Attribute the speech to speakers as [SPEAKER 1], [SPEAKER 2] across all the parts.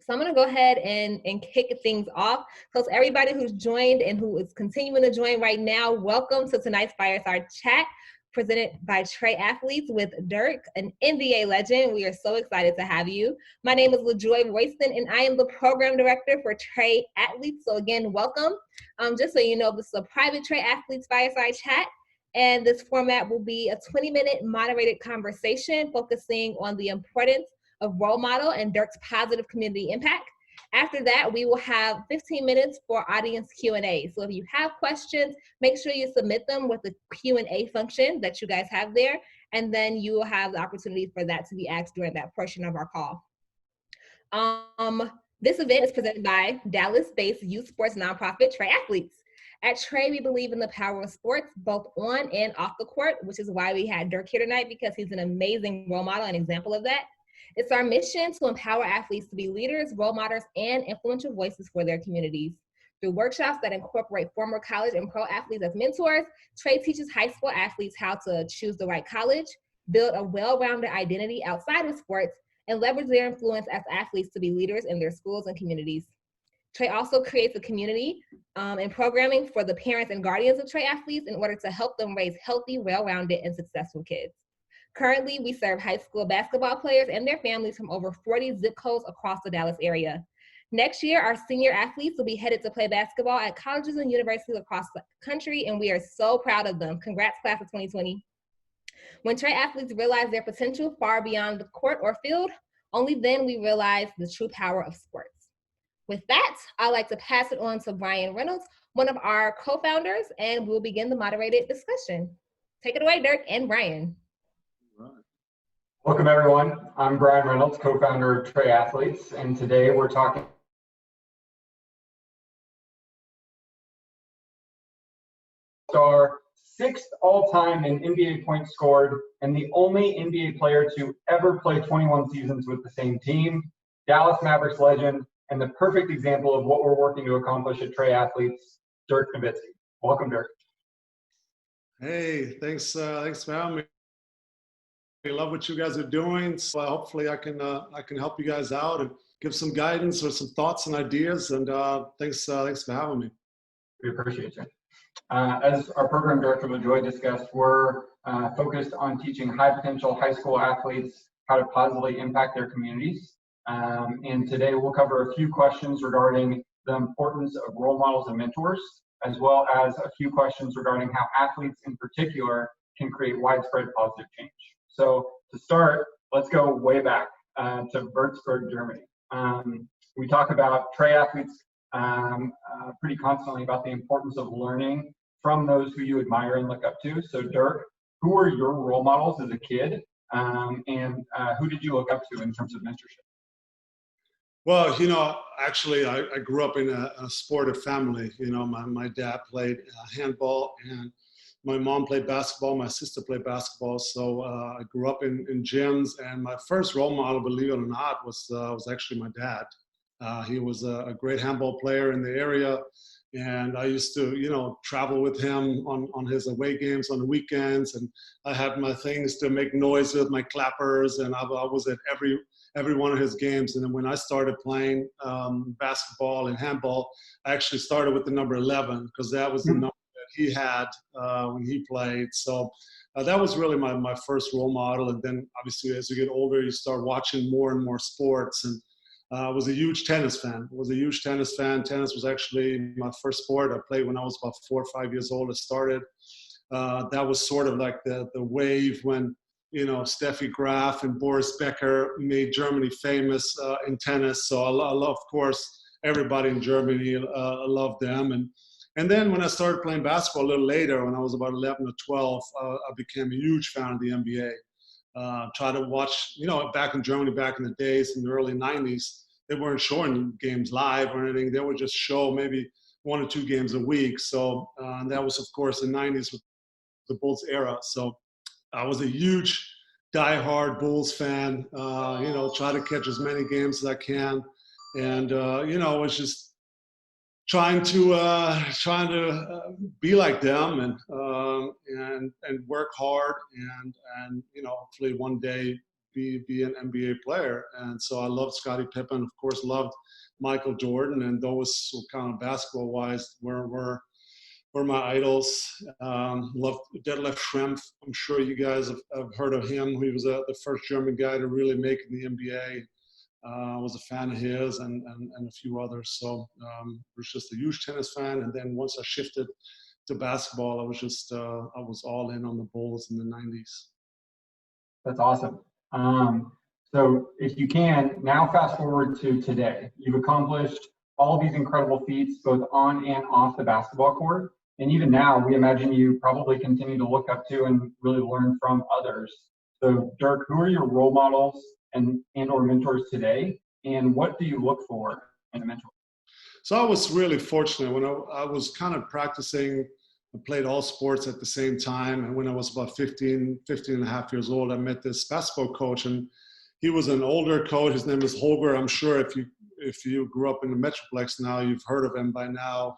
[SPEAKER 1] So I'm going to go ahead and kick things off. So everybody who's joined and who is continuing to join right now, welcome to tonight's Fireside Chat presented by Trey Athletes with Dirk, an NBA legend. We are so excited to have you. My name is LaJoy Royston, and I am the program director for Trey Athletes. So again, welcome. Just so you know, this is a private Trey Athletes Fireside Chat. And this format will be a 20-minute moderated conversation focusing on the importance of role model and Dirk's positive community impact. After that, we will have 15 minutes for audience Q&A. So if you have questions, make sure you submit them with the Q&A function that you guys have there, and then you will have the opportunity for that to be asked during that portion of our call. This event is presented by Dallas-based youth sports nonprofit Trey Athletes. At Trey, we believe in the power of sports, both on and off the court, which is why we had Dirk here tonight, because he's an amazing role model and example of that. It's our mission to empower athletes to be leaders, role models, and influential voices for their communities. Through workshops that incorporate former college and pro athletes as mentors, Trey teaches high school athletes how to choose the right college, build a well-rounded identity outside of sports, and leverage their influence as athletes to be leaders in their schools and communities. Trey also creates a community and programming for the parents and guardians of Trey athletes in order to help them raise healthy, well-rounded, and successful kids. Currently, we serve high school basketball players and their families from over 40 zip codes across the Dallas area. Next year, our senior athletes will be headed to play basketball at colleges and universities across the country, and we are so proud of them. Congrats, class of 2020. When Trey athletes realize their potential far beyond the court or field, only then we realize the true power of sports. With that, I'd like to pass it on to Brian Reynolds, one of our co-founders, and we'll begin the moderated discussion. Take it away, Dirk and Brian.
[SPEAKER 2] Welcome, everyone. I'm Brian Reynolds, co-founder of Trey Athletes, and today we're talking star, 6th all-time in NBA points scored, and the only NBA player to ever play 21 seasons with the same team, Dallas Mavericks legend, and the perfect example of what we're working to accomplish at Trey Athletes, Dirk Nowitzki. Welcome, Dirk.
[SPEAKER 3] Hey, thanks for having me. I love what you guys are doing. So hopefully I can help you guys out and give some guidance or some thoughts and ideas. And thanks for having me.
[SPEAKER 2] We appreciate you. As our program director LaJoy discussed, we're focused on teaching high potential high school athletes how to positively impact their communities. And today we'll cover a few questions regarding the importance of role models and mentors, as well as a few questions regarding how athletes in particular can create widespread positive change. So to start, let's go way back to Würzburg, Germany. We talk about Trey Athletes pretty constantly about the importance of learning from those who you admire and look up to. So Dirk, who were your role models as a kid, and who did you look up to in terms of mentorship?
[SPEAKER 3] Well, actually, I grew up in a sportive family. My dad played handball, and my mom played basketball. My sister played basketball. So I grew up in gyms, and my first role model, believe it or not, was actually my dad. He was a great handball player in the area, and I used to, travel with him on his away games on the weekends, and I had my things to make noise with, my clappers, and I was at every one of his games. And then when I started playing basketball and handball, I actually started with the number 11 because that was the number that he had when he played. So that was really my first role model. And then obviously as you get older, you start watching more and more sports. And I was a huge tennis fan. Tennis was actually my first sport. I played when I was about 4 or 5 years old. I started. That was sort of like the wave when Steffi Graf and Boris Becker made Germany famous in tennis. So I love, of course, everybody in Germany loved them. And then when I started playing basketball a little later, when I was about 11 or 12, I became a huge fan of the NBA. Try to watch, back in Germany, back in the days, in the early 90s, they weren't showing games live or anything. They would just show maybe 1 or 2 games a week. So and that was, of course, the 90s with the Bulls era. So I was a huge diehard Bulls fan, try to catch as many games as I can. And, I was just trying to be like them and work hard and hopefully one day be an NBA player. And so I loved Scottie Pippen, of course, loved Michael Jordan, and those kind of basketball-wise were my idols. Loved Detlef Schrempf. I'm sure you guys have heard of him. He was the first German guy to really make it in the NBA. I was a fan of his and a few others. So was just a huge tennis fan. And then once I shifted to basketball, I was all in on the Bulls in the 90s.
[SPEAKER 2] That's awesome. So if you can, now fast forward to today. You've accomplished all of these incredible feats, both on and off the basketball court. And even now, we imagine you probably continue to look up to and really learn from others. So Dirk, who are your role models and or mentors today? And what do you look for in a mentor?
[SPEAKER 3] So I was really fortunate when I was kind of practicing. I played all sports at the same time. And when I was about 15 and a half years old, I met this basketball coach, and he was an older coach. His name is Holger. I'm sure if you grew up in the Metroplex now, you've heard of him by now.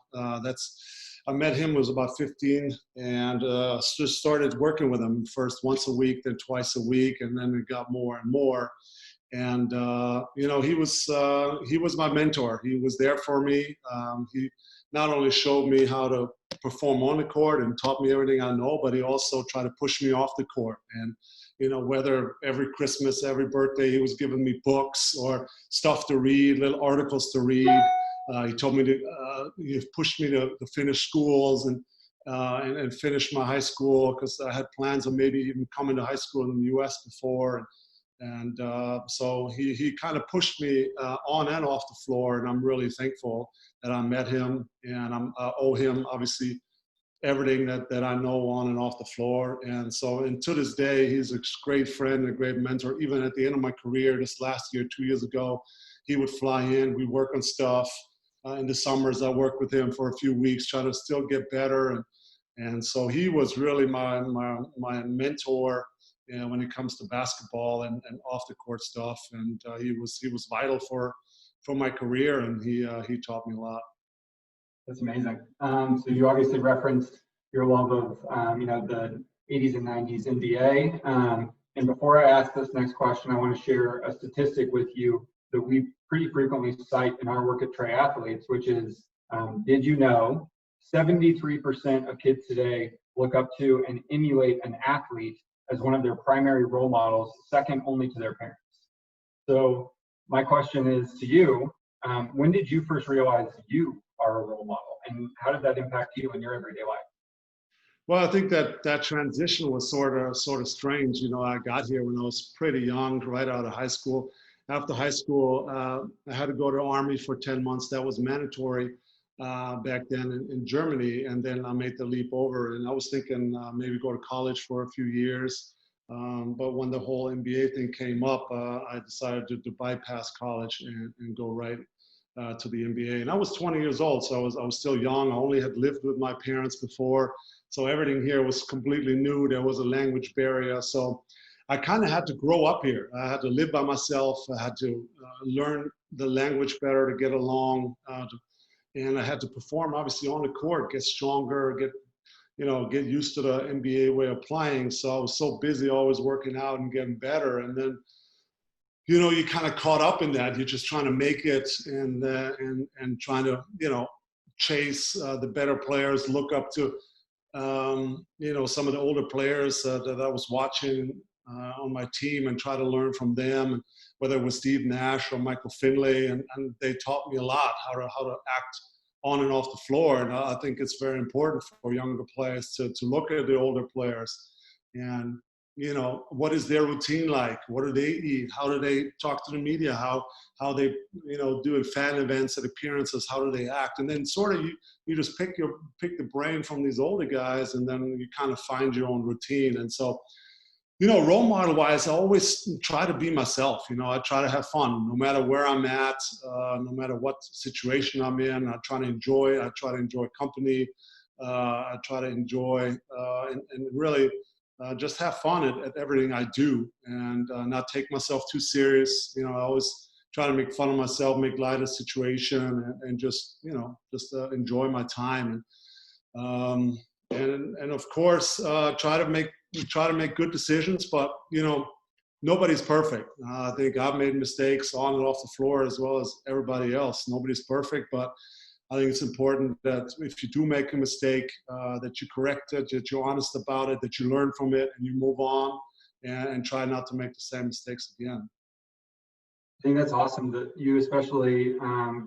[SPEAKER 3] I met him, was about 15, and just started working with him first once a week, then twice a week, and then it got more and more. And he was my mentor. He was there for me. He not only showed me how to perform on the court and taught me everything I know, but he also tried to push me off the court. And whether every Christmas, every birthday, he was giving me books or stuff to read, little articles to read. He told me he pushed me to finish schools and finish my high school, because I had plans of maybe even coming to high school in the U.S. before. And so he kind of pushed me on and off the floor, and I'm really thankful that I met him, and I owe him obviously everything that I know on and off the floor. And to this day, he's a great friend and a great mentor. Even at the end of my career, this last year, 2 years ago, he would fly in, we work on stuff. In the summers, I worked with him for a few weeks, try to still get better. And so he was really my mentor, when it comes to basketball and off the court stuff. And he was vital for my career, and he taught me a lot.
[SPEAKER 2] That's amazing. So you obviously referenced your love of the 80s and 90s NBA. And before I ask this next question, I want to share a statistic with you that we pretty frequently cite in our work at triathletes, which is, did you know 73% of kids today look up to and emulate an athlete as one of their primary role models, second only to their parents? So my question is to you, when did you first realize you are a role model, and how did that impact you in your everyday life?
[SPEAKER 3] Well, I think that transition was sort of strange. I got here when I was pretty young, right out of high school. After high school, I had to go to the Army for 10 months. That was mandatory back then in Germany. And then I made the leap over, and I was thinking maybe go to college for a few years. But when the whole NBA thing came up, I decided to bypass college and go right to the NBA. And I was 20 years old, so I was still young. I only had lived with my parents before, so everything here was completely new. There was a language barrier, so I kind of had to grow up here. I had to live by myself. I had to learn the language better to get along, and I had to perform obviously on the court, get stronger, get used to the NBA way of playing. So I was so busy always working out and getting better, and then you kind of caught up in that. You're just trying to make it and trying to chase the better players, look up to some of the older players that I was watching on my team, and try to learn from them, whether it was Steve Nash or Michael Finley, and they taught me a lot how to act on and off the floor. And I think it's very important for younger players to look at the older players and what is their routine like? What do they eat? How do they talk to the media? How they do at fan events, at appearances? How do they act? And then sort of you just pick the brain from these older guys, and then you kind of find your own routine. And so role model wise, I always try to be myself. I try to have fun no matter where I'm at, no matter what situation I'm in. I try to enjoy company. I try to enjoy and really just have fun at everything I do, and not take myself too serious. I always try to make fun of myself, make light of the situation, and just enjoy my time. And of course, try to make good decisions. But nobody's perfect. I think I've made mistakes on and off the floor as well as everybody else. Nobody's perfect, but I think it's important that if you do make a mistake, that you correct it, that you're honest about it, that you learn from it, and you move on and try not to make the same mistakes again.
[SPEAKER 2] I think that's awesome that you especially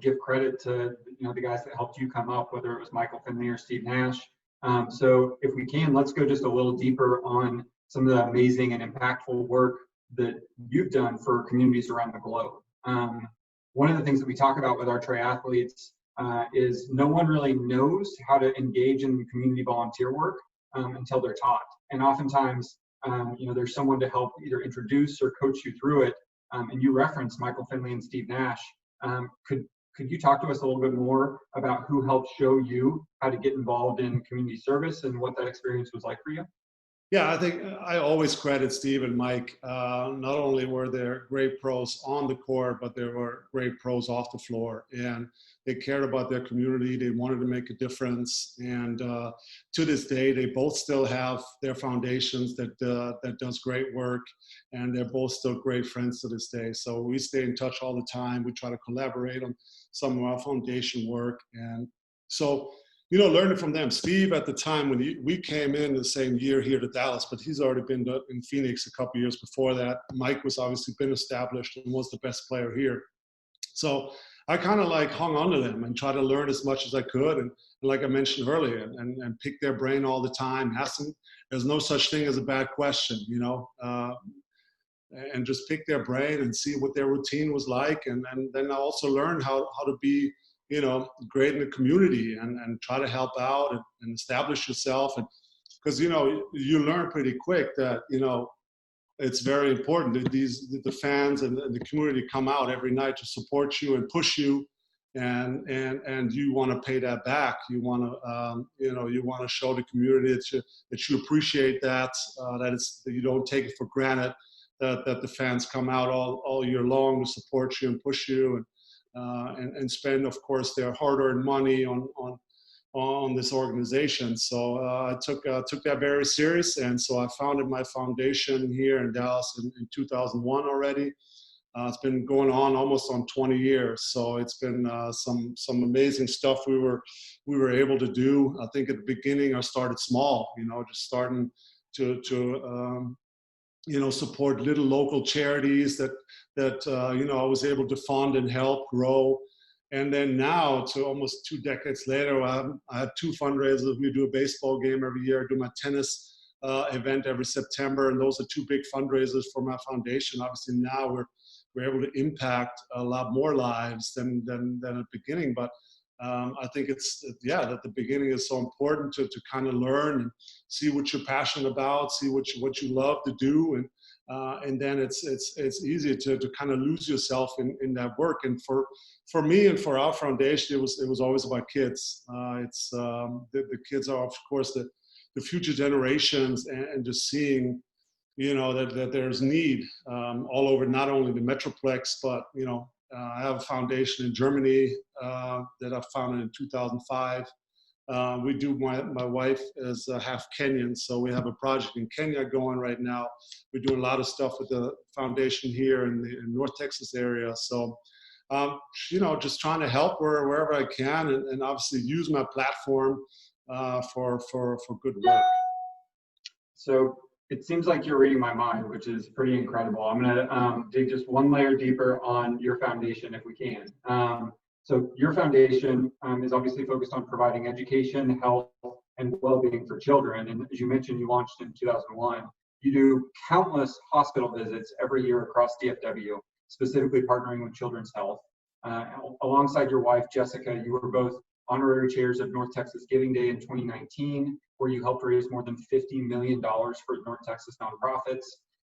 [SPEAKER 2] give credit to the guys that helped you come up, whether it was Michael Finley or Steve Nash. So if we can, let's go just a little deeper on some of the amazing and impactful work that you've done for communities around the globe. One of the things that we talk about with our triathletes is no one really knows how to engage in community volunteer work until they're taught. And oftentimes, there's someone to help either introduce or coach you through it. And you referenced Michael Finley and Steve Nash. Could you talk to us a little bit more about who helped show you how to get involved in community service and what that experience was like for you?
[SPEAKER 3] Yeah, I think I always credit Steve and Mike. Not only were they great pros on the court, but they were great pros off the floor. And they cared about their community. They wanted to make a difference. And to this day, they both still have their foundations that does great work. And they're both still great friends to this day. So we stay in touch all the time. We try to collaborate on some of our foundation work. And so, learning from them. Steve, at the time when we came in the same year here to Dallas, but he's already been in Phoenix a couple years before that. Mike was obviously been established and was the best player here. So I kind of hung on to them and tried to learn as much as I could. And like I mentioned earlier, and pick their brain all the time. Ask them, there's no such thing as a bad question, and just pick their brain and see what their routine was like. And then I also learned how to be great in the community and try to help out and establish yourself. And because, you learn pretty quick that, it's very important that the fans and the community come out every night to support you and push you. And you want to pay that back. You want to, you want to show the community that you appreciate that you don't take it for granted that the fans come out all year long to support you and push you and spend, of course, their hard-earned money on this organization. So I took that very serious, and so I founded my foundation here in Dallas in 2001 already. It's been going on almost on 20 years, so it's been some amazing stuff we were able to do. I think at the beginning I started small, just starting to support little local charities that I was able to fund and help grow. And then now, to almost 2 decades later, I have 2 fundraisers. We do a baseball game every year. I do my tennis event every September, and those are 2 big fundraisers for my foundation. Obviously, now we're able to impact a lot more lives than at the beginning. But I think that the beginning is so important to kind of learn and see what you're passionate about, see what you love to do, and then it's easy to kind of lose yourself in that work. And for me and for our foundation, it was always about kids. The kids are, of course, the future generations, and just seeing that there's need all over, not only the Metroplex, but I have a foundation in Germany that I founded in 2005. My wife is half Kenyan, so we have a project in Kenya going right now. We're doing a lot of stuff with the foundation here in the North Texas area. So, just trying to help wherever I can, and obviously use my platform for good work.
[SPEAKER 2] So it seems like you're reading my mind, which is pretty incredible. I'm going to dig just one layer deeper on your foundation if we can. So your foundation is obviously focused on providing education, health, and well-being for children. And as you mentioned, you launched in 2001. You do countless hospital visits every year across DFW, specifically partnering with Children's Health. Alongside your wife, Jessica, you were both honorary chairs of North Texas Giving Day in 2019, where you helped raise more than $50 million for North Texas nonprofits.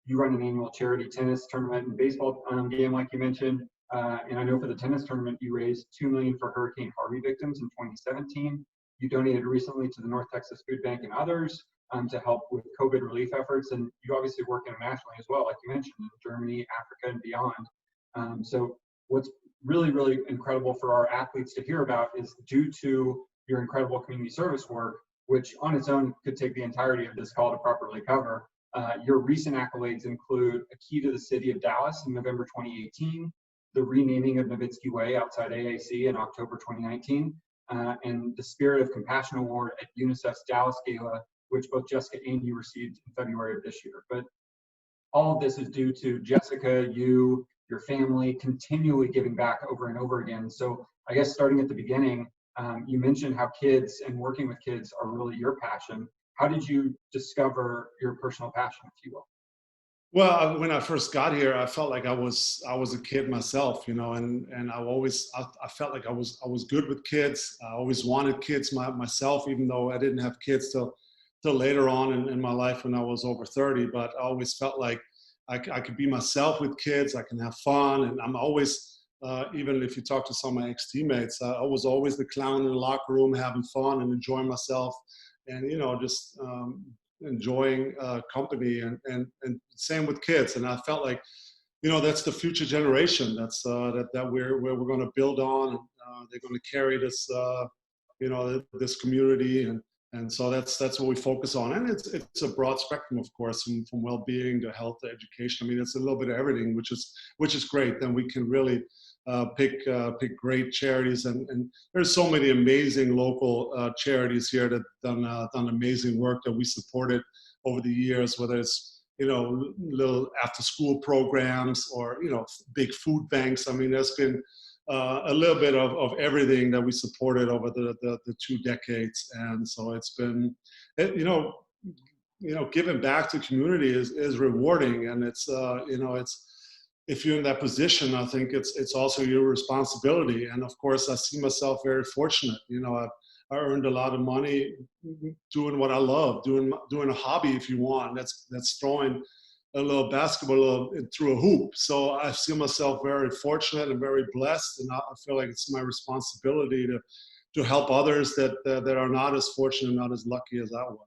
[SPEAKER 2] You run an annual charity tennis tournament and baseball game, like you mentioned. And I know for the tennis tournament, you raised $2 million for Hurricane Harvey victims in 2017. You donated recently to the North Texas Food Bank and others to help with COVID relief efforts. And you obviously work internationally as well, like you mentioned, in Germany, Africa, and beyond. So what's really, really incredible for our athletes to hear about is, due to your incredible community service work, which on its own could take the entirety of this call to properly cover, Your recent accolades include a key to the city of Dallas in November 2018, the renaming of Nowitzki Way outside AAC in October 2019, and the Spirit of Compassion Award at UNICEF's Dallas Gala, which both Jessica and you received in February of this year. But all of this is due to Jessica, you, your family, continually giving back over and over again. So I guess starting at the beginning, you mentioned how kids and working with kids are really your passion. How did you discover your personal passion, if you will?
[SPEAKER 3] Well, when I first got here, I felt like I was a kid myself, and I felt like I was good with kids. I always wanted kids myself, even though I didn't have kids till later on in my life when I was over 30. But I always felt like I could be myself with kids. I can have fun, and I'm always, even if you talk to some of my ex-teammates, I was always the clown in the locker room, having fun and enjoying myself, and just enjoying company, and same with kids. And I felt like, that's the future generation. That's that we're going to build on. They're going to carry this, this community, and so that's what we focus on. And it's a broad spectrum, of course, from well-being to health to education. I mean, it's a little bit of everything, which is great. Then we can really pick great charities, and there's so many amazing local charities here that done amazing work that we supported over the years, whether it's little after-school programs or big food banks. I mean, there's been a little bit of everything that we supported over the 2 decades, and so it's been giving back to community is rewarding, and it's if you're in that position, I think it's also your responsibility. And of course, I see myself very fortunate. I earned a lot of money doing what I love, doing a hobby, if you want. That's throwing a little basketball through a hoop. So I see myself very fortunate and very blessed, and I feel like it's my responsibility to help others that are not as fortunate, not as lucky as I was.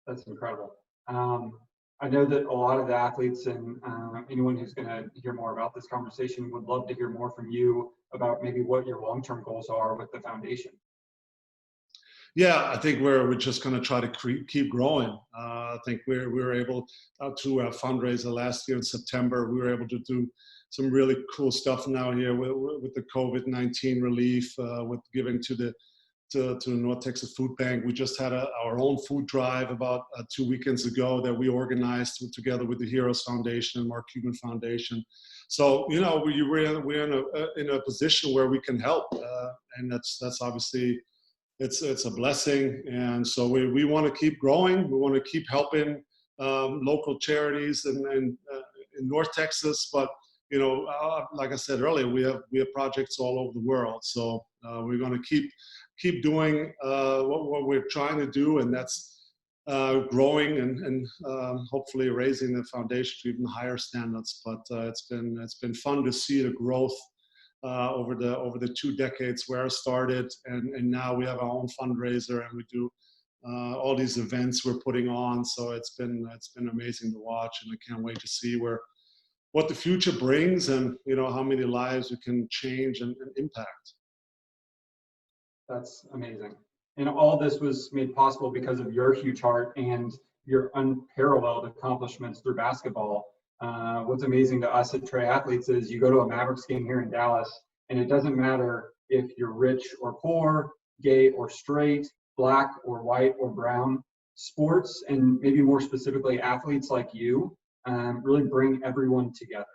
[SPEAKER 2] That's incredible. I know that a lot of the athletes and anyone who's going to hear more about this conversation would love to hear more from you about maybe what your long-term goals are with the foundation.
[SPEAKER 3] Yeah, I think we're just going to try to keep growing. I think we were able to our fundraiser last year in September. We were able to do some really cool stuff now here with the COVID-19 relief, with giving to the North Texas Food Bank. We just had our own food drive about 2 weekends ago that we organized together with the Heroes Foundation and Mark Cuban Foundation. So we're in a position where we can help, and that's obviously it's a blessing. And so we want to keep growing. We want to keep helping local charities in North Texas, but like I said earlier, we have projects all over the world. So we're going to keep doing what we're trying to do, and that's growing and hopefully raising the foundation to even higher standards. But it's been fun to see the growth over the 2 decades where I started, and now we have our own fundraiser, and we do all these events we're putting on. So it's been amazing to watch, and I can't wait to see what the future brings, and how many lives we can change and impact.
[SPEAKER 2] That's amazing. And all this was made possible because of your huge heart and your unparalleled accomplishments through basketball. What's amazing to us at Triathletes is you go to a Mavericks game here in Dallas, and it doesn't matter if you're rich or poor, gay or straight, black or white or brown. Sports, and maybe more specifically athletes like you, really bring everyone together.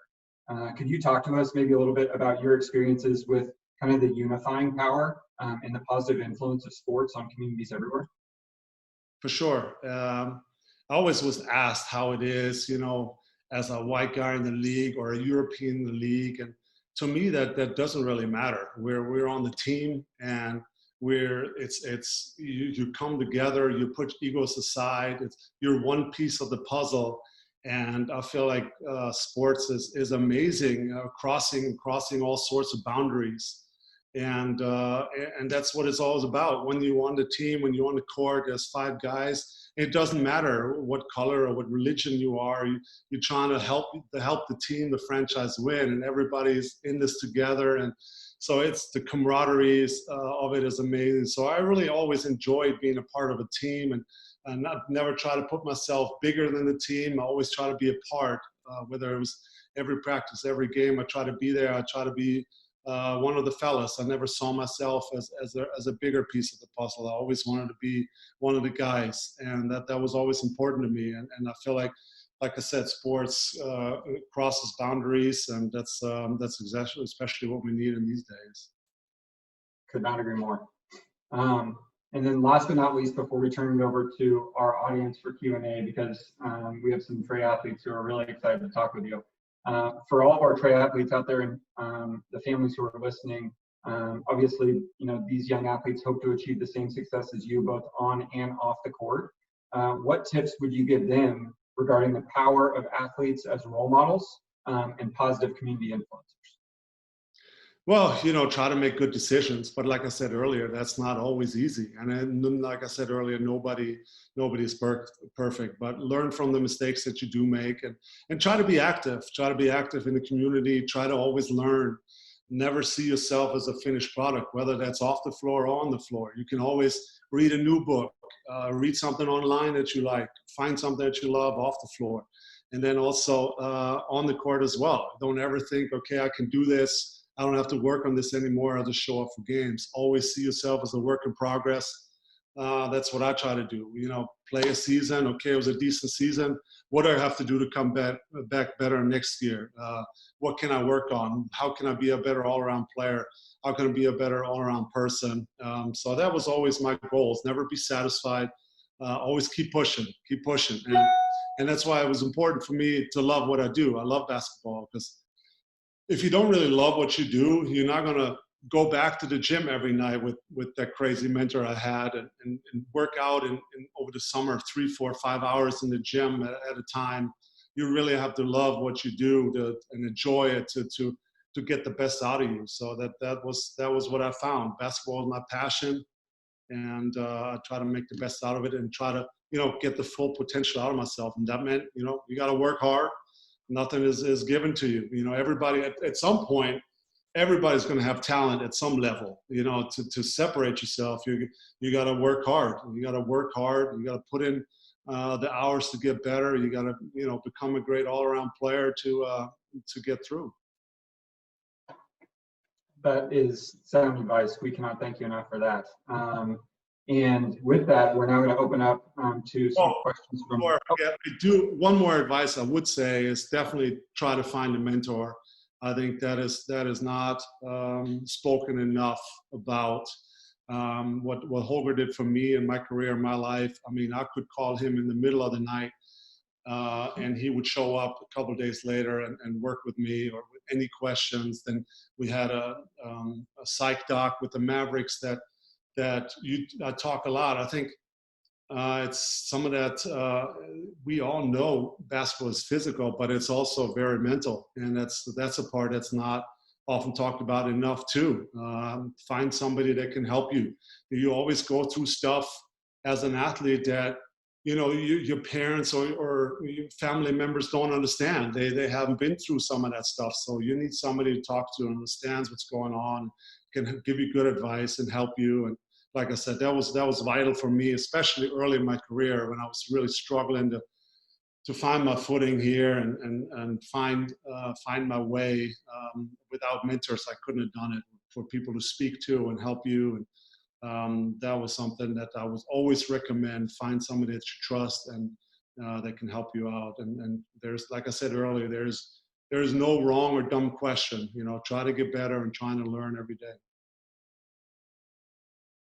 [SPEAKER 2] Could you talk to us maybe a little bit about your experiences with kind of the unifying power and the positive influence of sports on communities everywhere?
[SPEAKER 3] For sure. I always was asked how it is, as a white guy in the league or a European in the league. And to me, that doesn't really matter. We're on the team, and you come together, you put egos aside, you're one piece of the puzzle. And I feel like sports is amazing, crossing all sorts of boundaries. And that's what it's all about. When you're on the team, when you're on the court, there's 5 guys. It doesn't matter what color or what religion you are. You're trying to help the team, the franchise win, and everybody's in this together. And so it's the camaraderie of it is amazing. So I really always enjoyed being a part of a team, and and never try to put myself bigger than the team. I always try to be a part, whether it was every practice, every game. I try to be there. I try to be one of the fellas. I never saw myself as a bigger piece of the puzzle. I always wanted to be one of the guys, and that was always important to me. And I feel like I said, sports crosses boundaries, and that's exactly, especially what we need in these days.
[SPEAKER 2] Could not agree more. And then last but not least, before we turn it over to our audience for Q&A, because we have some triathletes who are really excited to talk with you. For all of our triathletes out there and the families who are listening, obviously, these young athletes hope to achieve the same success as you, both on and off the court. What tips would you give them regarding the power of athletes as role models and positive community influencers?
[SPEAKER 3] Well, try to make good decisions, but like I said earlier, that's not always easy. And then, like I said earlier, nobody's perfect, but learn from the mistakes that you do make, and try to be active. Try to be active in the community. Try to always learn. Never see yourself as a finished product, whether that's off the floor or on the floor. You can always read a new book, read something online that you like, find something that you love off the floor, and then also on the court as well. Don't ever think, okay, I can do this. I don't have to work on this anymore. I'll just show up for games. Always see yourself as a work in progress. That's what I try to do. Play a season. Okay, it was a decent season. What do I have to do to come back better next year? What can I work on? How can I be a better all-around player? How can I be a better all-around person? So that was always my goals. Never be satisfied. Always keep pushing. And that's why it was important for me to love what I do. I love basketball, because if you don't really love what you do, you're not going to go back to the gym every night with that crazy mentor I had and work out in over the summer 3, 4, 5 hours in the gym at a time. You really have to love what you do and enjoy it to get the best out of you. So that was what I found. Basketball is my passion, and I try to make the best out of it and try to get the full potential out of myself. And that meant you got to work hard. Nothing is given to you. Everybody at some point, everybody's going to have talent at some level. To separate yourself, you got to work hard. You got to put in the hours to get better. You got to become a great all-around player to get through.
[SPEAKER 2] That is sound advice. We cannot thank you enough for that. And with that, we're now going to open up to some questions from.
[SPEAKER 3] One more advice I would say is definitely try to find a mentor. I think that is not spoken enough about. What Holger did for me in my career, in my life. I mean, I could call him in the middle of the night, and he would show up a couple of days later and work with me or with any questions. Then we had a psych doc with the Mavericks that I talk a lot. I think it's some of that. We all know basketball is physical, but it's also very mental, and that's a part that's not often talked about enough too. Find somebody that can help you. You always go through stuff as an athlete that your parents or your family members don't understand. They haven't been through some of that stuff, so you need somebody to talk to and understands what's going on, can give you good advice and help you. And like I said, that was vital for me, especially early in my career when I was really struggling to find my footing here and find my way. Without mentors, I couldn't have done it. For people to speak to and help you, and that was something that I would always recommend. Find somebody that you trust and that can help you out. And there's, like I said earlier, there's no wrong or dumb question. Try to get better and trying to learn every day.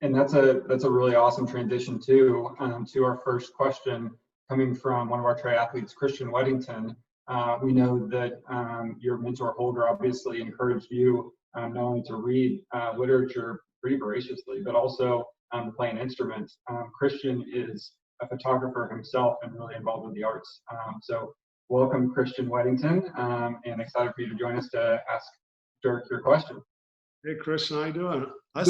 [SPEAKER 2] And that's a really awesome transition to our first question, coming from one of our triathletes, Christian Weddington. We know that your mentor Holger obviously encouraged you not only to read literature pretty voraciously, but also play an instrument. Christian is a photographer himself and really involved with the arts. So welcome, Christian Weddington, and excited for you to join us to ask Dirk your question.
[SPEAKER 3] Hey, Christian, how you doing? I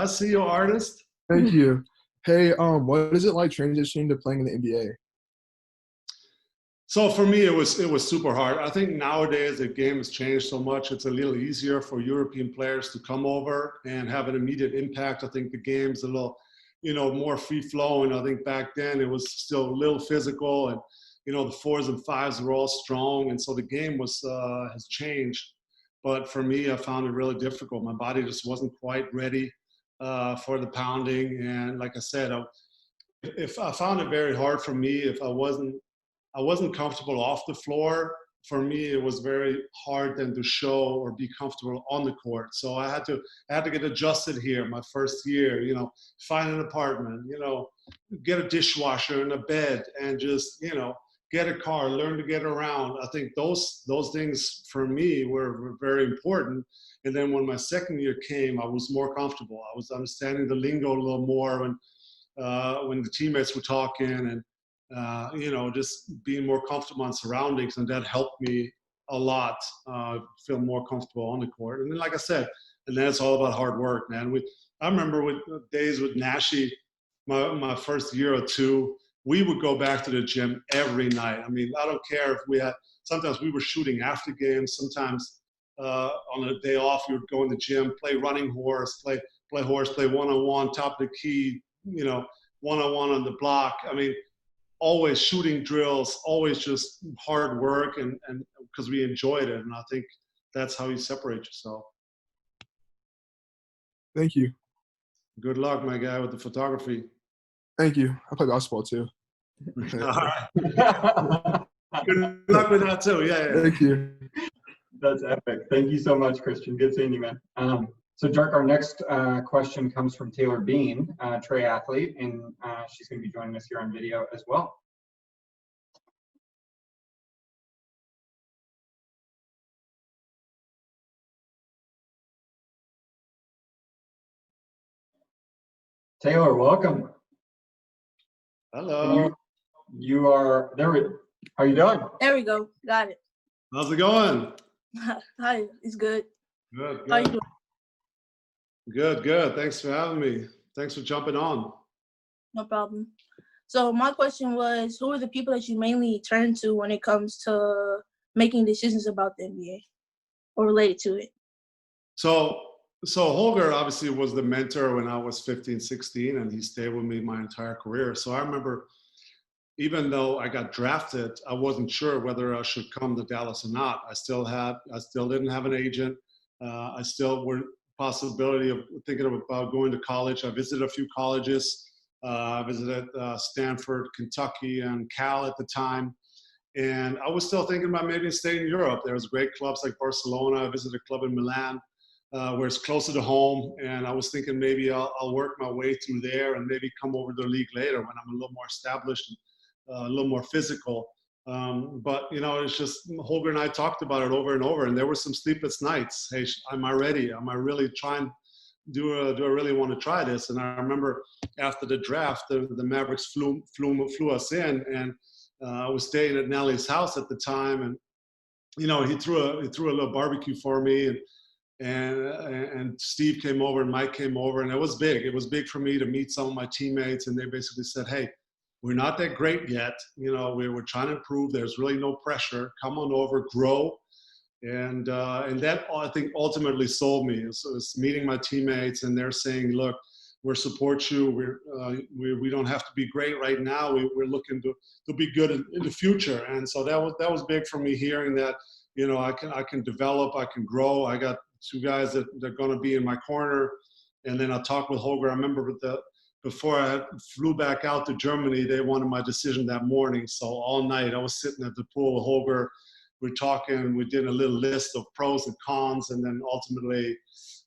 [SPEAKER 3] see you, artist.
[SPEAKER 4] Thank you. Hey, what is it like transitioning to playing in the NBA?
[SPEAKER 3] So for me, it was super hard. I think nowadays the game has changed so much. It's a little easier for European players to come over and have an immediate impact. I think the game's a little more free flowing. I think back then it was still a little physical, and the 4s and 5s were all strong, and so the game has changed. But for me, I found it really difficult. My body just wasn't quite ready for the pounding, and like I said, if I found it very hard for me if I wasn't comfortable off the floor. For me, it was very hard then to show or be comfortable on the court. So I had to get adjusted here my first year, find an apartment, get a dishwasher and a bed, and just, get a car, learn to get around. I think those things for me were very important. And then when my second year came, I was more comfortable. I was understanding the lingo a little more when the teammates were talking, and just being more comfortable on surroundings, and that helped me a lot feel more comfortable on the court. And then, like I said, and then it's all about hard work, man. I remember with days with Nashy, my first year or two, we would go back to the gym every night. I mean, I don't care if sometimes we were shooting after games. Sometimes on a day off, we would go in the gym, play running horse, play one-on-one, top of the key, one-on-one on the block. I mean, always shooting drills, always just hard work, and because we enjoyed it. And I think that's how you separate yourself.
[SPEAKER 4] Thank you.
[SPEAKER 3] Good luck, my guy, with the photography.
[SPEAKER 4] Thank you. I play basketball too.
[SPEAKER 3] All right. Good luck with that too. Yeah.
[SPEAKER 4] Thank you.
[SPEAKER 2] That's epic. Thank you so much, Christian. Good seeing you, man. So Dirk, our next question comes from Taylor Bean, triathlete, and she's going to be joining us here on video as well. Taylor, welcome.
[SPEAKER 3] Hello.
[SPEAKER 2] You are there. How are you doing?
[SPEAKER 5] There we go. Got it.
[SPEAKER 3] How's it going?
[SPEAKER 5] Hi. It's good.
[SPEAKER 3] Good.
[SPEAKER 5] How you doing?
[SPEAKER 3] Good. Thanks for having me. Thanks for jumping on.
[SPEAKER 5] No problem. So my question was, who are the people that you mainly turn to when it comes to making decisions about the NBA or related to it?
[SPEAKER 3] So Holger obviously was the mentor when I was 15, 16, and he stayed with me my entire career. So I remember, even though I got drafted, I wasn't sure whether I should come to Dallas or not. I still didn't have an agent. I still were possibility of thinking about going to college. I visited a few colleges. I visited Stanford, Kentucky, and Cal at the time. And I was still thinking about maybe staying in Europe. There was great clubs like Barcelona. I visited a club in Milan where it's closer to home. And I was thinking maybe I'll work my way through there and maybe come over to the league later when I'm a little more established and a little more physical. But, it's just Holger and I talked about it over and over, and there were some sleepless nights. Hey, am I ready? Am I really trying? Do I really want to try this? And I remember after the draft, the Mavericks flew us in, and I was staying at Nelly's house at the time, and he threw a little barbecue for me, and Steve came over and Mike came over, and it was big. It was big for me to meet some of my teammates, and they basically said, hey, we're not that great yet. We're trying to improve. There's really no pressure. Come on over, grow. And that, I think, ultimately sold me. It's meeting my teammates, and they're saying, look, we'll support you. We don't have to be great right now. We're looking to be good in the future. And so that was big for me, hearing that, I can develop, I can grow. I got two guys that are going to be in my corner. And then I talked with Holger. I remember before I flew back out to Germany, they wanted my decision that morning. So all night I was sitting at the pool with Holger. We're talking, we did a little list of pros and cons, and then ultimately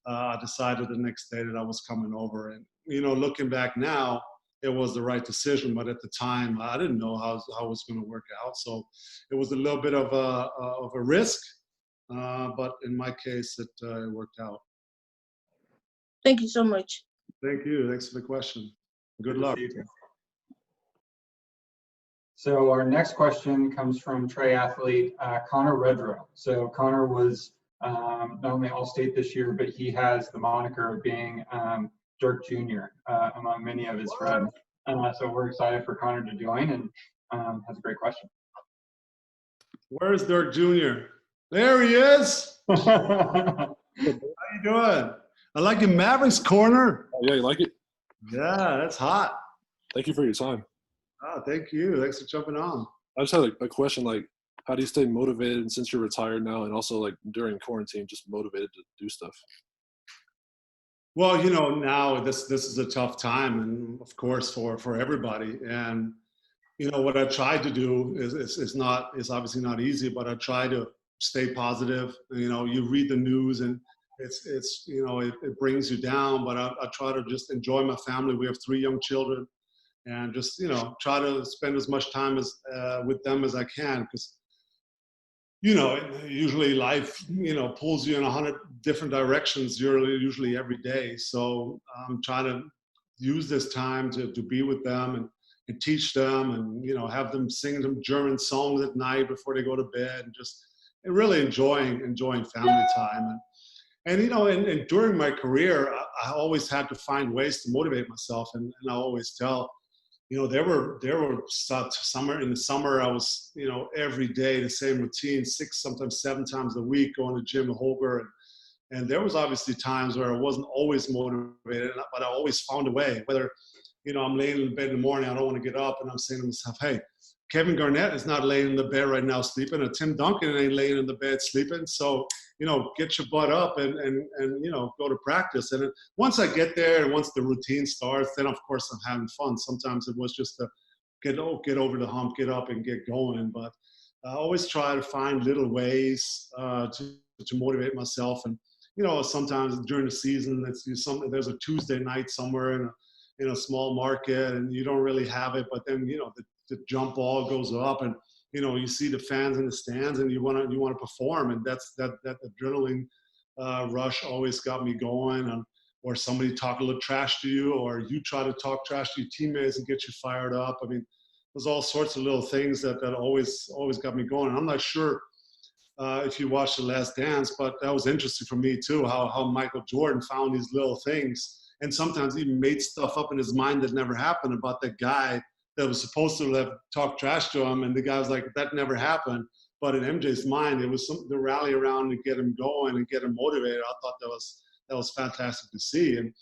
[SPEAKER 3] I decided the next day that I was coming over. And, looking back now, it was the right decision, but at the time I didn't know how it was going to work out. So it was a little bit of a risk, but in my case, it worked out.
[SPEAKER 5] Thank you so much.
[SPEAKER 3] Thank you. Thanks for the question. Good luck.
[SPEAKER 2] So our next question comes from triathlete Connor Redrow. So Connor was not only All-State this year, but he has the moniker of being Dirk Jr. Among many of his friends. So we're excited for Connor to join, and has a great question.
[SPEAKER 3] Where's Dirk Jr.? There he is. How you doing? I like your Mavericks corner.
[SPEAKER 6] Oh, yeah, you like it?
[SPEAKER 3] Yeah, that's hot.
[SPEAKER 6] Thank you for your time.
[SPEAKER 3] Oh, thank you. Thanks for jumping on.
[SPEAKER 6] I just had a question, like, how do you stay motivated since you're retired now, and also like during quarantine, just motivated to do stuff?
[SPEAKER 3] Well, now this is a tough time, and of course for everybody. And what I try to do is obviously not easy, but I try to stay positive. You read the news and it brings you down, but I try to just enjoy my family. We have 3 young children, and just try to spend as much time as with them as I can, because usually life pulls you in 100 different directions usually every day. So I'm trying to use this time to be with them and teach them, and have them sing them German songs at night before they go to bed, and just really enjoying family time. And during my career, I always had to find ways to motivate myself, and I always tell, there were in the summer I was every day the same routine, 6 sometimes 7 times a week, going to gym in Holger, and there was obviously times where I wasn't always motivated, but I always found a way. Whether I'm laying in bed in the morning, I don't want to get up, and I'm saying to myself, hey, Kevin Garnett is not laying in the bed right now sleeping, and Tim Duncan ain't laying in the bed sleeping. So, get your butt up and go to practice. And once I get there, and once the routine starts, then of course I'm having fun. Sometimes it was just to get over the hump, get up and get going. But I always try to find little ways to motivate myself. And, sometimes during the season, there's a Tuesday night somewhere in a small market, and you don't really have it, but then the jump ball goes up, and you see the fans in the stands, and you want to perform, and that adrenaline rush always got me going. Or somebody talk a little trash to you, or you try to talk trash to your teammates and get you fired up. I mean, there's all sorts of little things that always got me going. And I'm not sure if you watched The Last Dance, but that was interesting for me too, how Michael Jordan found these little things, and sometimes even made stuff up in his mind that never happened about that guy that was supposed to have talked trash to him, and the guy was like, that never happened. But in MJ's mind, it was something to rally around and get him going and get him motivated. I thought that was fantastic to see. And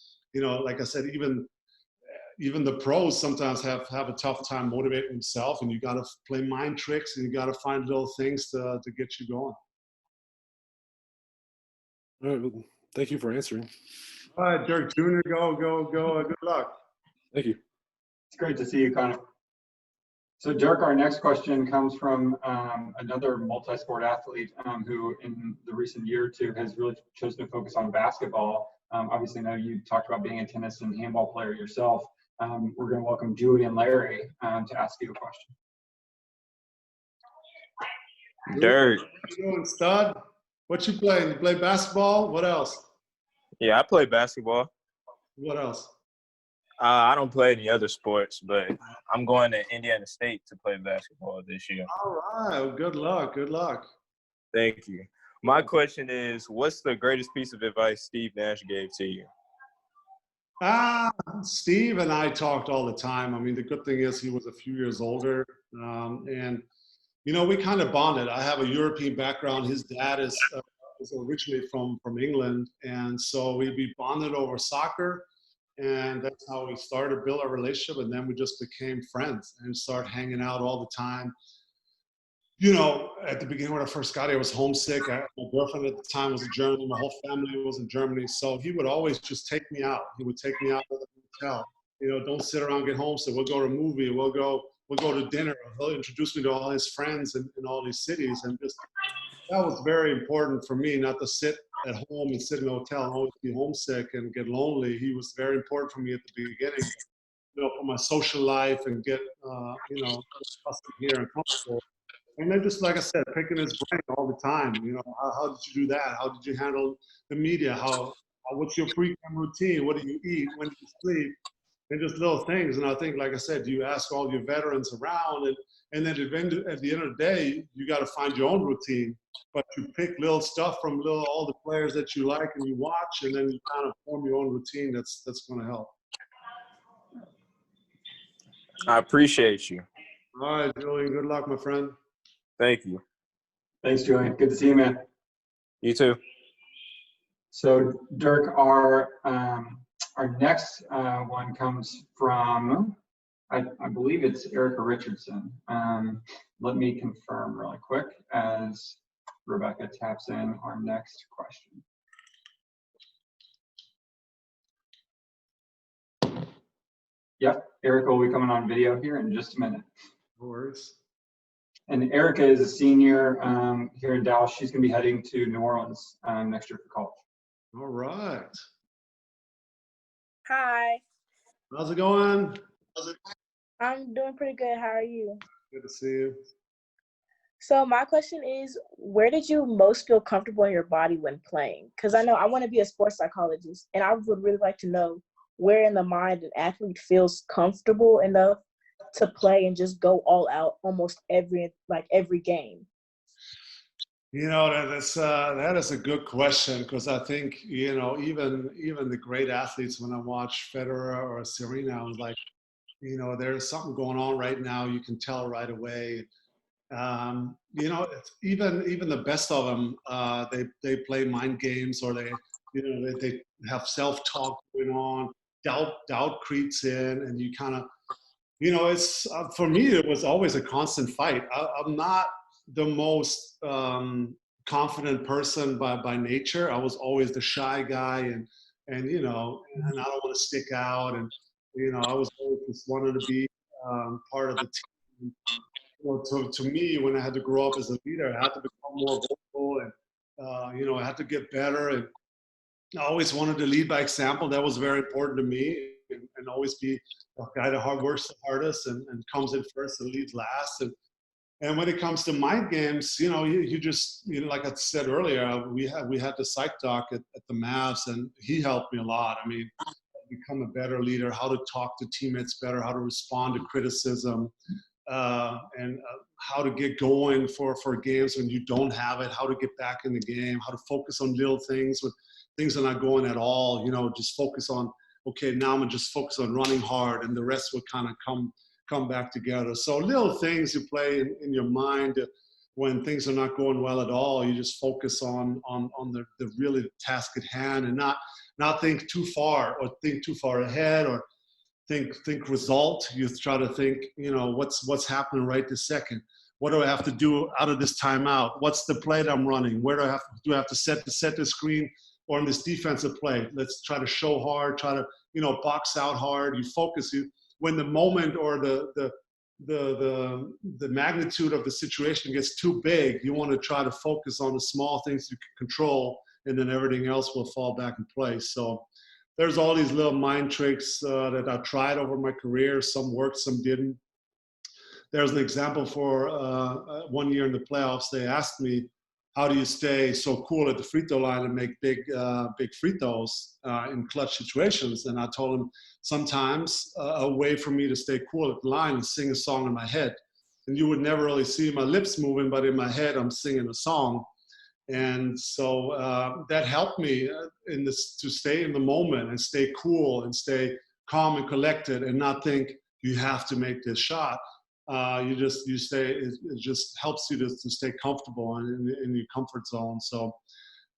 [SPEAKER 3] like I said, even the pros sometimes have a tough time motivating themselves, and you got to play mind tricks, and you got to find little things to get you going.
[SPEAKER 6] All right, well, thank you for answering.
[SPEAKER 3] All right, Dirk Jr., go. Good luck.
[SPEAKER 6] Thank you.
[SPEAKER 2] It's great to see you, Connor. So Dirk, our next question comes from another multi-sport athlete who in the recent year or two has really chosen to focus on basketball. Obviously, now you talked about being a tennis and handball player yourself. We're going to welcome Julie and Larry to ask you a question.
[SPEAKER 7] Dirk.
[SPEAKER 3] What you doing, stud? What you playing? You play basketball? What else?
[SPEAKER 7] Yeah, I play basketball.
[SPEAKER 3] What else?
[SPEAKER 7] I don't play any other sports, but I'm going to Indiana State to play basketball this year.
[SPEAKER 3] All right. Well, good luck. Good luck.
[SPEAKER 7] Thank you. My question is, what's the greatest piece of advice Steve Nash gave to you?
[SPEAKER 3] Steve and I talked all the time. I mean, the good thing is he was a few years older, and we kind of bonded. I have a European background. His dad is originally from England, and so we bonded over soccer, and that's how we started to build our relationship. And then we just became friends and started hanging out all the time. At the beginning when I first got here, I was homesick. My girlfriend at the time was in Germany. My whole family was in Germany. So he would always just take me out. He would take me out to the hotel. Don't sit around, get homesick. We'll go to a movie. We'll go to dinner. He'll introduce me to all his friends in all these cities. And just that was very important for me, not to sit at home and sit in a hotel and always be homesick and get lonely. He was very important for me at the beginning, for my social life and get, accustomed here and comfortable. And then just like I said, picking his brain all the time. How did you do that? How did you handle the media? What's your pre-game routine? What do you eat? When do you sleep? And just little things. And I think, like I said, you ask all your veterans around, and then at the end of the day, you got to find your own routine. But you pick little stuff from all the players that you like and you watch, and then you kind of form your own routine that's going to help.
[SPEAKER 7] I appreciate you.
[SPEAKER 3] All right, Julian. Good luck, my friend.
[SPEAKER 7] Thank you.
[SPEAKER 2] Thanks, Julian. Good to see you, man.
[SPEAKER 7] You too.
[SPEAKER 2] So Dirk, our Our next one comes from, I believe it's Erica Richardson. Let me confirm really quick as Rebecca taps in our next question. Yep, Erica will be coming on video here in just a minute.
[SPEAKER 3] No worries.
[SPEAKER 2] And Erica is a senior here in Dallas. She's going to be heading to New Orleans next year for college.
[SPEAKER 3] All right.
[SPEAKER 5] Hi,
[SPEAKER 3] How's it going?
[SPEAKER 5] I'm doing pretty good. How are you?
[SPEAKER 3] Good to see you.
[SPEAKER 5] So my question is, where did you most feel comfortable in your body when playing? Because I know I want to be a sports psychologist, and I would really like to know where in the mind an athlete feels comfortable enough to play and just go all out almost every game.
[SPEAKER 3] You know, that is a good question, because I think, you know, even the great athletes, when I watch Federer or Serena, I was like, you know, there's something going on right now. You can tell right away. You know, it's even the best of them, they play mind games, or they have self-talk going on. Doubt creeps in, and you kind of, you know, it's for me, it was always a constant fight. I'm not the most confident person by nature. I was always the shy guy, and you know, and I don't want to stick out, and you know, I was always just wanted to be part of the team. Well, to me, when I had to grow up as a leader, I had to become more vocal, and you know, I had to get better. And I always wanted to lead by example. That was very important to me, and always be a guy that works the hardest and comes in first and leads last. And when it comes to mind games, you know, you just, you know, like I said earlier, we had the psych doc at the Mavs, and he helped me a lot. I mean, become a better leader, how to talk to teammates better, how to respond to criticism. And how to get going for games when you don't have it, how to get back in the game, how to focus on little things when things are not going at all. You know, just focus on, okay, now I'm gonna just focus on running hard, and the rest will kind of come back together. So little things you play in your mind when things are not going well at all. You just focus on the really task at hand, and not think too far or think too far ahead, or think result. You try to think, you know, what's happening right this second. What do I have to do out of this timeout? What's the play that I'm running? Where do I have to set the screen, or in this defensive play? Let's try to show hard, try to, you know, box out hard. You focus. When the moment or the magnitude of the situation gets too big, you want to try to focus on the small things you can control, and then everything else will fall back in place. So there's all these little mind tricks that I tried over my career. Some worked, some didn't. There's an example for 1 year in the playoffs. They asked me, how do you stay so cool at the free throw line and make big free throws in clutch situations? And I told them, sometimes a way for me to stay cool at the line is sing a song in my head. And you would never really see my lips moving, but in my head, I'm singing a song. And so that helped me to stay in the moment and stay cool and stay calm and collected, and not think you have to make this shot. You stay. It just helps you to stay comfortable and in your comfort zone. So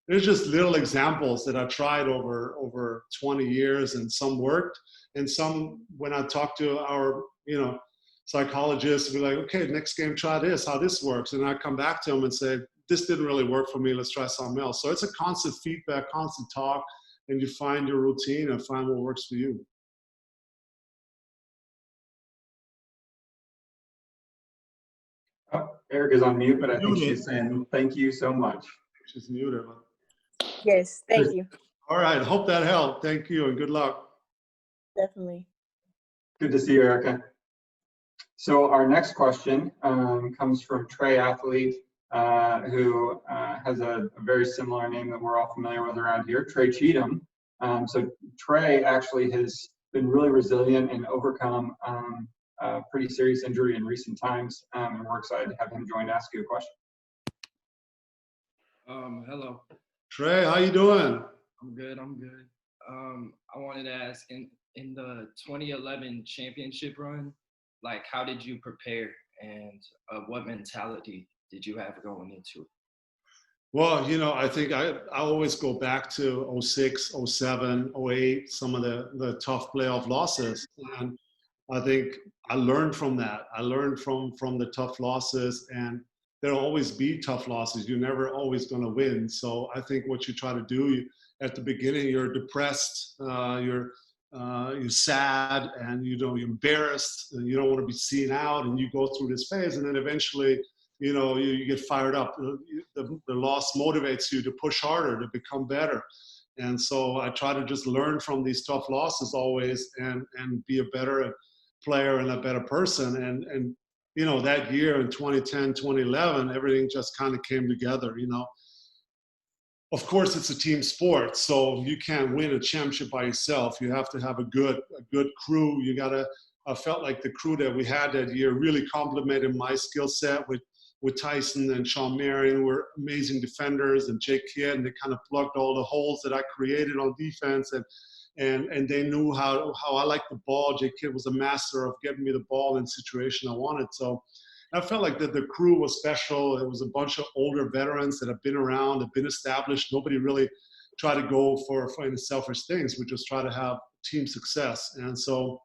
[SPEAKER 3] there's just little examples that I tried over 20 years, and some worked, and some, when I talk to our, you know, psychologists, we're like, okay, next game, try this, how this works, and I come back to them and say, this didn't really work for me, let's try something else. So it's a constant feedback, constant talk, and you find your routine and find what works for you.
[SPEAKER 2] Oh, Erica's on mute, but I think she's saying thank you so much.
[SPEAKER 3] She's muted.
[SPEAKER 5] Yes, thank you.
[SPEAKER 3] All right, hope that helped. Thank you and good luck.
[SPEAKER 5] Definitely.
[SPEAKER 2] Good to see you, Erica. So our next question comes from Trey Athlete, who has a very similar name that we're all familiar with around here, Trey Cheatham. So Trey actually has been really resilient and overcome a pretty serious injury in recent times, and we're excited to have him join to ask you a question.
[SPEAKER 8] Hello.
[SPEAKER 3] Trey, how you doing?
[SPEAKER 8] I'm good. I wanted to ask, in the 2011 championship run, like, how did you prepare, and what mentality did you have going into it?
[SPEAKER 3] Well, I think I always go back to '06, '07, '08, some of the tough playoff losses. And I think I learned from that. I learned from the tough losses, and there'll always be tough losses. You're never always going to win. So I think what you try to do, at the beginning, you're depressed, you're sad, and you're embarrassed, and you don't want to be seen out, and you go through this phase, and then eventually, you get fired up. The loss motivates you to push harder, to become better. And so I try to just learn from these tough losses always, and be a better player and a better person. And that year in 2010, 2011, everything just kind of came together. Of course, it's a team sport, so you can't win a championship by yourself. You have to have a good crew. I felt like the crew that we had that year really complemented my skill set with Tyson and Sean Marion, were amazing defenders, and Jake Kidd, and they kind of plugged all the holes that I created on defense, and they knew how I liked the ball. Jake Kidd was a master of getting me the ball in the situation I wanted. So I felt like the crew was special. It was a bunch of older veterans that have been around, have been established. Nobody really tried to go for any selfish things. We just try to have team success. And so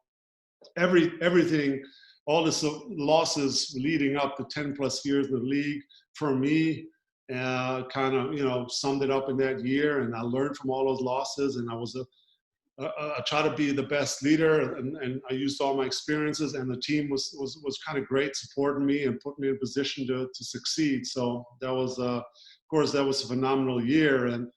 [SPEAKER 3] everything, all the losses leading up to 10 plus years in the league, for me, kind of, summed it up in that year. And I learned from all those losses, and I try to be the best leader, and I used all my experiences, and the team was kind of great, supporting me and putting me in a position to succeed. So that was, of course, that was a phenomenal year. And,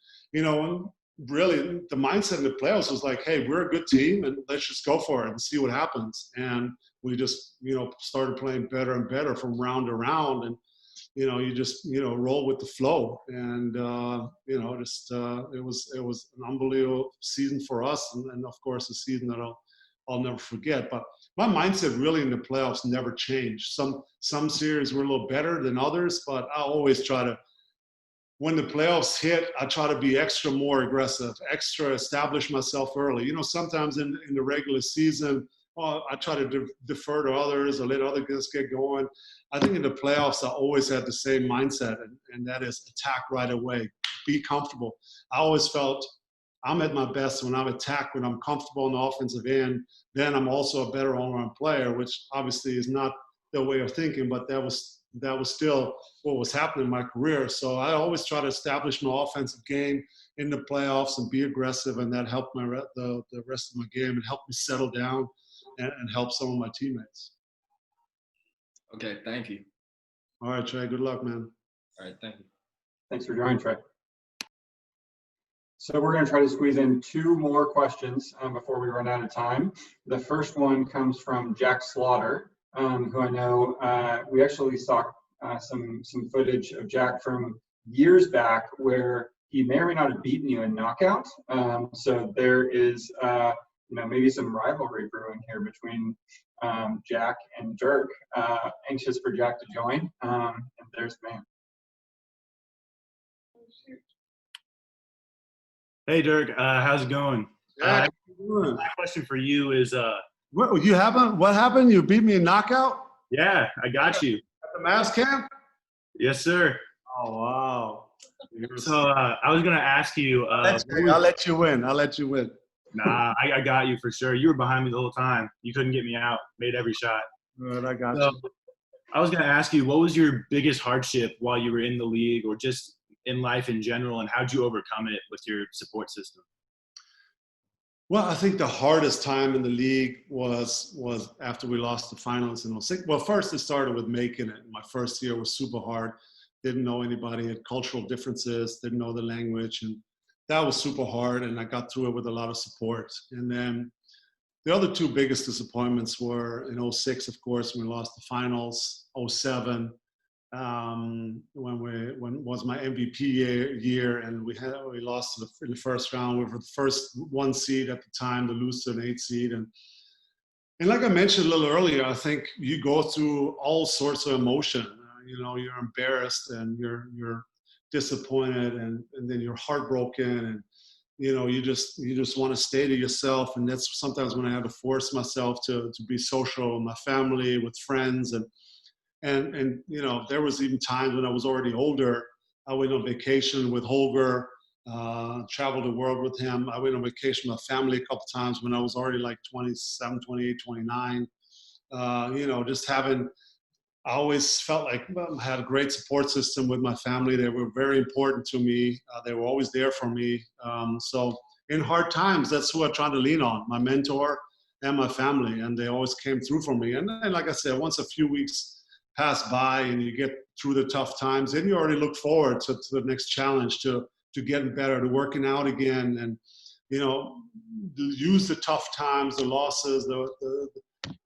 [SPEAKER 3] really the mindset in the playoffs was like, hey, we're a good team, and let's just go for it and see what happens. And we just, started playing better and better from round to round. And, you just, roll with the flow. And, it was an unbelievable season for us. And of course, a season that I'll never forget. But my mindset really in the playoffs never changed. Some series were a little better than others, but I always try to, when the playoffs hit, I try to be extra more aggressive, extra establish myself early. sometimes in the regular season, I try to defer to others or let other guys get going. I think in the playoffs, I always had the same mindset, and that is attack right away, be comfortable. I always felt I'm at my best when I'm attacked, when I'm comfortable on the offensive end. Then I'm also a better all-around player, which obviously is not the way of thinking, but that was still what was happening in my career. So I always try to establish my offensive game in the playoffs and be aggressive, and that helped the rest of my game and helped me settle down and help some of my teammates.
[SPEAKER 8] Okay, thank you.
[SPEAKER 3] All right, Trey, good luck, man.
[SPEAKER 8] All right, thank you.
[SPEAKER 2] Thanks for joining, Trey. So we're going to try to squeeze in 2 more questions before we run out of time. The first one comes from Jack Slaughter, who I know we actually saw some footage of Jack from years back where he may or may not have beaten you in knockout. So there is maybe some rivalry brewing here between Jack and Dirk. Anxious for Jack to join. And there's the man.
[SPEAKER 9] Hey Dirk, how's it going?
[SPEAKER 3] Yeah,
[SPEAKER 9] My question for you is,
[SPEAKER 3] what happened? You beat me in knockout?
[SPEAKER 9] yeah, I got you.
[SPEAKER 3] At the mass camp?
[SPEAKER 9] Yes, sir.
[SPEAKER 3] Oh, wow.
[SPEAKER 9] So I was gonna ask you.
[SPEAKER 3] I'll let you win.
[SPEAKER 9] Nah, I got you for sure. You were behind me the whole time. You couldn't get me out. Made every shot.
[SPEAKER 3] All right, I got
[SPEAKER 9] So,
[SPEAKER 3] you.
[SPEAKER 9] I was gonna ask you, what was your biggest hardship while you were in the league, or just in life in general, and how'd you overcome it with your support system?
[SPEAKER 3] Well, I think the hardest time in the league was after we lost the finals in '06. Well, first it started with making it. My first year was super hard. Didn't know anybody, had cultural differences, didn't know the language, and that was super hard, and I got through it with a lot of support. And then the other 2 biggest disappointments were in '06, of course, when we lost the finals, '07, when was my MVP year, and we lost in the first round. We were the first 1 seed at the time to lose to an 8 seed, and like I mentioned a little earlier, I think you go through all sorts of emotion. You're embarrassed, and you're disappointed, and then you're heartbroken, and you just want to stay to yourself. And that's sometimes when I have to force myself to be social with my family, with friends, and there was even times when I was already older, I went on vacation with Holger, traveled the world with him. I went on vacation with my family a couple times when I was already like 27, 28, 29. Just having, I always felt like I had a great support system with my family. They were very important to me. They were always there for me. So in hard times, that's who I try to lean on, my mentor and my family, and they always came through for me. And like I said, once a few weeks pass by and you get through the tough times, then you already look forward to the next challenge, to getting better, to working out again, and use the tough times, the losses,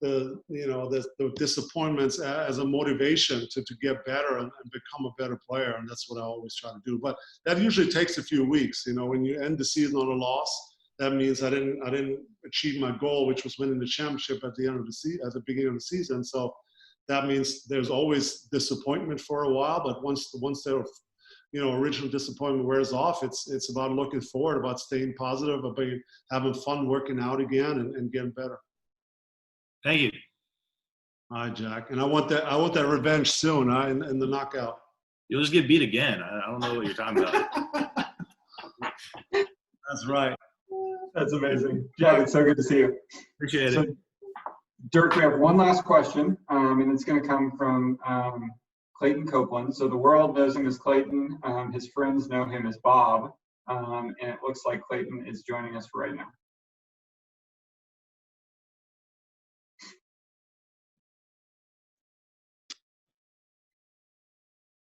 [SPEAKER 3] the disappointments as a motivation to get better and become a better player. And that's what I always try to do. But that usually takes a few weeks. When you end the season on a loss, that means I didn't achieve my goal, which was winning the championship at the end of the season, at the beginning of the season. So that means there's always disappointment for a while. But once the original disappointment wears off, it's about looking forward, about staying positive, about having fun working out again and getting better.
[SPEAKER 9] Thank you.
[SPEAKER 3] All right, Jack. And I want that revenge soon, in the knockout.
[SPEAKER 9] You'll just get beat again. I don't know what you're talking about.
[SPEAKER 3] That's right.
[SPEAKER 2] That's amazing. Jack, it's so good to see you.
[SPEAKER 9] Appreciate it.
[SPEAKER 2] Dirk, we have one last question, and it's going to come from Clayton Copeland. So the world knows him as Clayton. His friends know him as Bob. And it looks like Clayton is joining us right now.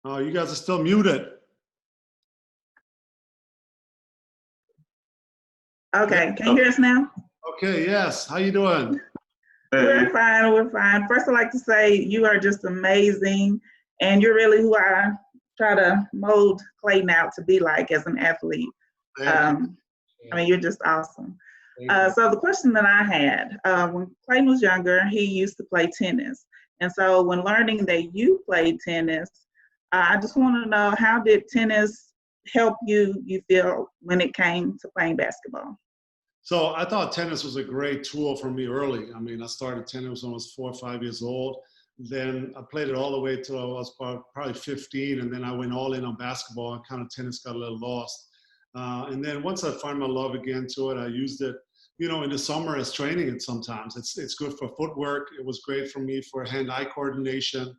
[SPEAKER 3] Oh, you guys are still muted.
[SPEAKER 10] Okay, can you hear us now?
[SPEAKER 3] Okay, yes. How you doing?
[SPEAKER 10] We're fine, we're fine. First, I'd like to say you are just amazing, and you're really who I try to mold Clayton out to be like as an athlete. You're just awesome. So the question that I had, when Clayton was younger, he used to play tennis. And so when learning that you played tennis, I just want to know, how did tennis help you feel when it came to playing basketball?
[SPEAKER 3] So I thought tennis was a great tool for me early. I started tennis when I was 4 or 5 years old. Then I played it all the way till I was probably 15, and then I went all in on basketball, and kind of tennis got a little lost. And then once I found my love again to it, I used it, in the summer as training. And sometimes it's good for footwork. It was great for me for hand-eye coordination.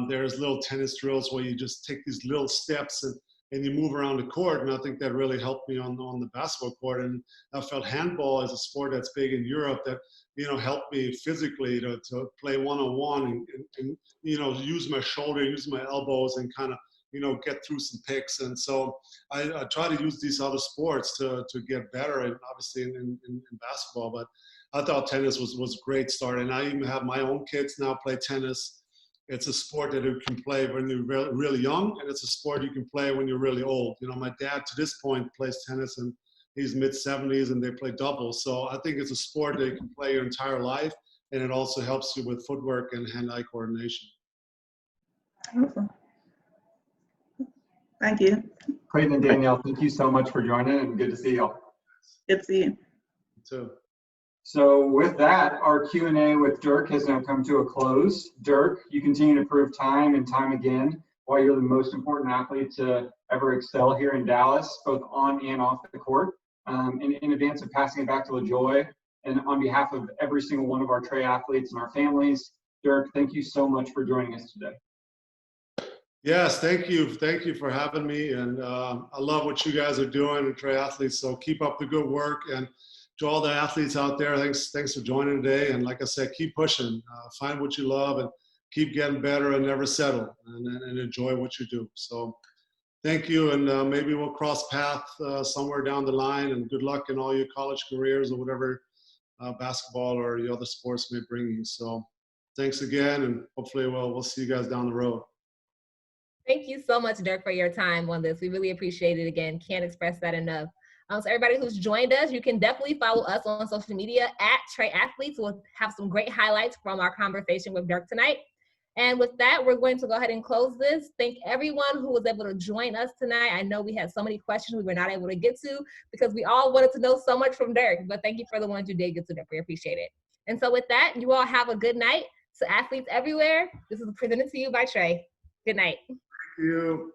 [SPEAKER 3] There's little tennis drills where you just take these little steps and you move around the court, and I think that really helped me on the basketball court. And I felt handball is a sport that's big in Europe that helped me physically to play one-on-one and use my shoulder, use my elbows, and kind of get through some picks. And so I try to use these other sports to get better, and obviously in basketball. But I thought tennis was a great start, and I even have my own kids now play tennis. It's a sport that you can play when you're really young, and it's a sport you can play when you're really old. My dad to this point plays tennis, and he's mid-70s, and they play doubles. So I think it's a sport that you can play your entire life, and it also helps you with footwork and hand-eye coordination.
[SPEAKER 10] Awesome. Thank you.
[SPEAKER 2] Clayton and Danielle, thank you so much for joining, and good to see y'all.
[SPEAKER 10] Good to see you.
[SPEAKER 3] You too.
[SPEAKER 2] So with that, our Q&A with Dirk has now come to a close. Dirk, you continue to prove time and time again why you're the most important athlete to ever excel here in Dallas, both on and off the court. And in advance of passing it back to LaJoy, and on behalf of every single one of our Trey athletes and our families, Dirk, thank you so much for joining us today.
[SPEAKER 3] Yes, thank you. Thank you for having me. And I love what you guys are doing, Trey athletes. So keep up the good work. And to all the athletes out there, thanks for joining today. And like I said, keep pushing, find what you love, and keep getting better, and never settle, and enjoy what you do. So thank you, and maybe we'll cross paths somewhere down the line, and good luck in all your college careers or whatever basketball or the other sports may bring you. So thanks again, and hopefully we'll see you guys down the road.
[SPEAKER 1] Thank you so much, Dirk, for your time on this. We really appreciate it. Again, can't express that enough. So everybody who's joined us, you can definitely follow us on social media at Trey Athletes. We'll have some great highlights from our conversation with Dirk tonight. And with that, we're going to go ahead and close this. Thank everyone who was able to join us tonight. I know we had so many questions we were not able to get to because we all wanted to know so much from Dirk, but thank you for the ones you did get to, Dirk. We appreciate it. And so with that, you all have a good night. To athletes everywhere, this is presented to you by Trey. Good night.
[SPEAKER 3] Thank you.